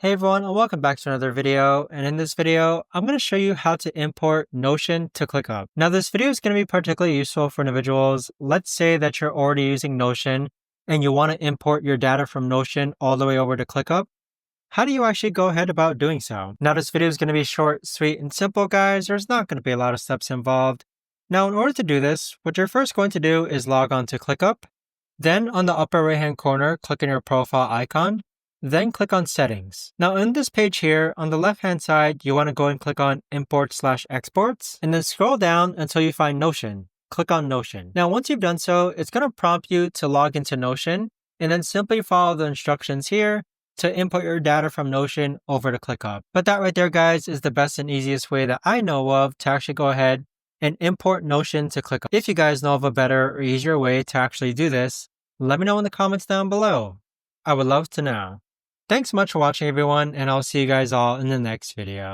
Hey everyone, and welcome back to another video. And in this video, I'm going to show you how to import Notion to ClickUp. Now, this video is going to be particularly useful for individuals. Let's say that you're already using Notion and you want to import your data from Notion all the way over to ClickUp. How do you actually go ahead about doing so? Now, this video is going to be short, sweet, and simple, guys. There's not going to be a lot of steps involved. Now, in order to do this, what you're first going to do is log on to ClickUp. Then on the upper right-hand corner, click on your profile icon. Then click on Settings. Now in this page here, on the left-hand side, you want to go and click on Import/Exports, and then scroll down until you find Notion. Click on Notion. Now once you've done so, it's going to prompt you to log into Notion, and then simply follow the instructions here to import your data from Notion over to ClickUp. But that right there, guys, is the best and easiest way that I know of to actually go ahead and import Notion to ClickUp. If you guys know of a better or easier way to actually do this, let me know in the comments down below. I would love to know. Thanks so much for watching, everyone, and I'll see you guys all in the next video.